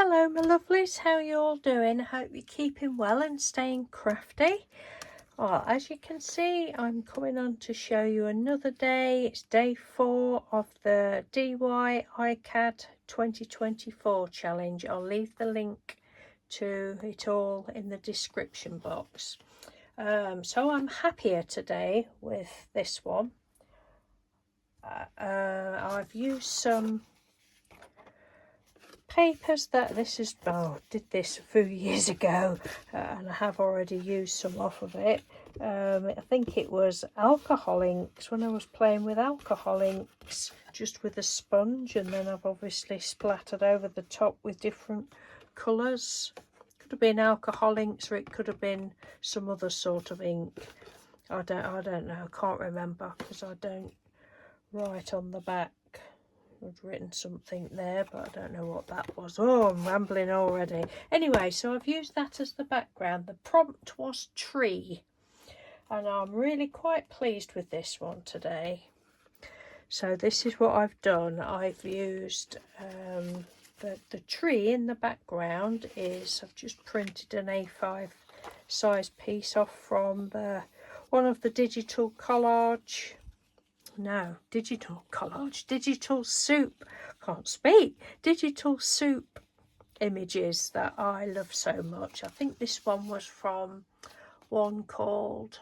Hello my lovelies, how you all doing? I hope you're keeping well and staying crafty. As you can see, I'm coming on to show you another day. It's day 4 of the DY iCAD 2024 challenge. I'll leave the link to it all in the description box. So I'm happier today with this one. I've used some papers that did this a few years ago, and I have already used some off of it. I think it was alcohol inks when I was playing with alcohol inks just with a sponge, and then I've obviously splattered over the top with different colours. Could have been alcohol inks, or it could have been some other sort of ink. I don't know, I can't remember because I don't write on the back. I've written something there, but I don't know what that was. Oh, I'm rambling already. Anyway, so I've used that as the background. The prompt was tree, and I'm really quite pleased with this one today. So this is what I've done. I've used the tree in the background I've just printed an A5 size piece off from one of the digital soup, can't speak, digital soup images that I love so much. I think this one was from one called,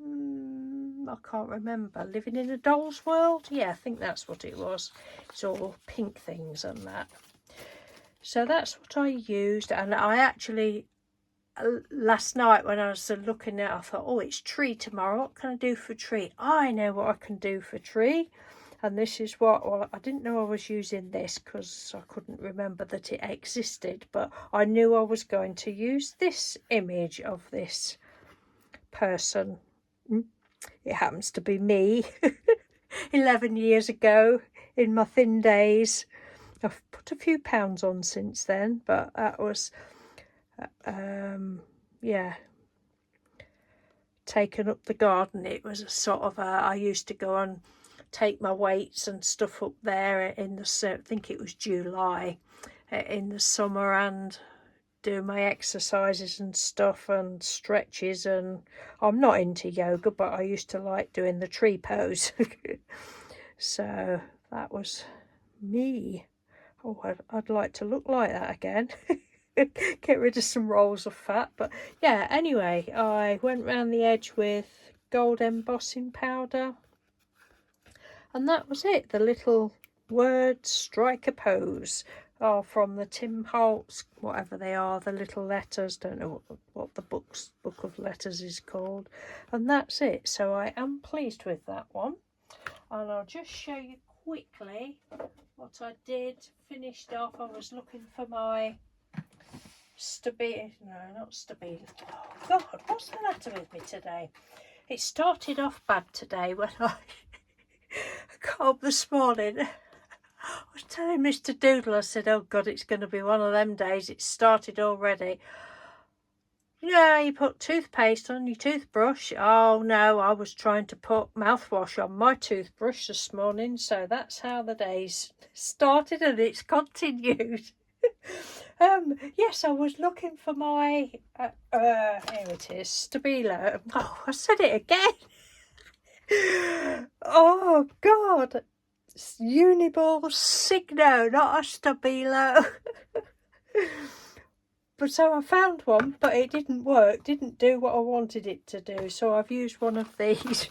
I can't remember, Living in a Doll's World. Yeah, I think that's what it was. It's all pink things and that. So that's what I used, and I actually last night when I was looking at it, I thought, oh, it's tree tomorrow, what can I do for tree? I know what I can do for tree. And this is well, I didn't know I was using this because I couldn't remember that it existed, but I knew I was going to use this image of this person. It happens to be me 11 years ago in my thin days. I've put a few pounds on since then, but that was yeah, taken up the garden. It was a sort of I used to go and take my weights and stuff up there in I think it was July in the summer, and do my exercises and stuff and stretches. And I'm not into yoga, but I used to like doing the tree pose. So that was me. Oh, I'd like to look like that again. Get rid of some rolls of fat. But yeah, anyway, I went round the edge with gold embossing powder, and that was it. The little words strike a pose are from the Tim Holtz, whatever they are, the little letters. Don't know what the book of letters is called. And that's it. So I am pleased with that one, and I'll just show you quickly what I did. Finished off, I was looking for my not stability. Oh God, what's the matter with me today? It started off bad today when I got up this morning. I was telling Mr. Doodle, I said, oh God, it's going to be one of them days. It started already. Yeah, you put toothpaste on your toothbrush. Oh no, I was trying to put mouthwash on my toothbrush this morning. So that's how the day's started, and it's continued. Yes, I was looking for my here it is, Stabilo. Oh, I said it again. Oh God, Uniball Signo, not a Stabilo. But so I found one, but it didn't work, didn't do what I wanted it to do, so I've used one of these.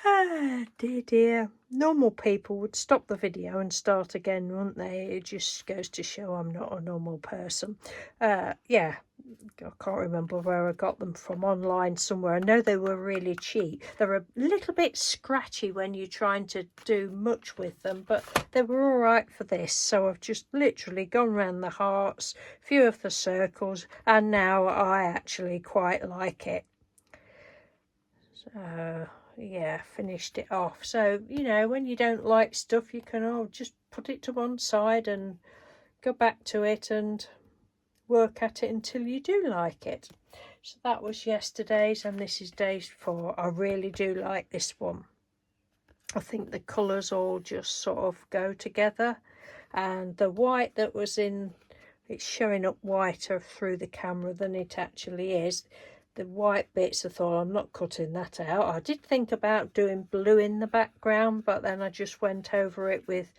Ah, dear. Normal people would stop the video and start again, wouldn't they? It just goes to show I'm not a normal person. Yeah, I can't remember where I got them from, online somewhere. I know they were really cheap. They're a little bit scratchy when you're trying to do much with them, but they were all right for this. So I've just literally gone round the hearts, a few of the circles, and now I actually quite like it. So yeah, finished it off. So, you know, when you don't like stuff, you can just put it to one side and go back to it and work at it until you do like it. So that was yesterday's, and this is day 4. I really do like this one. I think the colours all just sort of go together, and the white that was in, it's showing up whiter through the camera than it actually is. The white bits, I thought, I'm not cutting that out. I did think about doing blue in the background, but then I just went over it with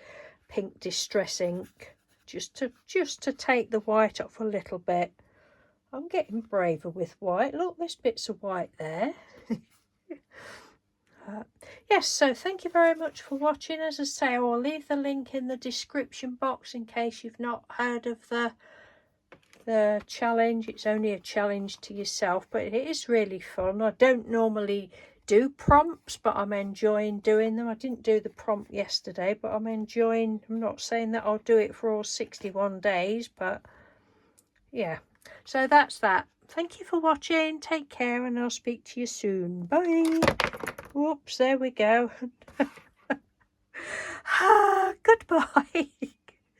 pink distress ink just to take the white off a little bit. I'm getting braver with white. Look, there's bits of white there. Yes, so thank you very much for watching. As I say, I'll leave the link in the description box in case you've not heard of the challenge. It's only a challenge to yourself, but it is really fun. I don't normally do prompts, but I'm enjoying doing them. I didn't do the prompt yesterday, but I'm enjoying. I'm not saying that I'll do it for all 61 days, but yeah. So that's that. Thank you for watching. Take care, and I'll speak to you soon. Bye. Whoops, there we go. Goodbye.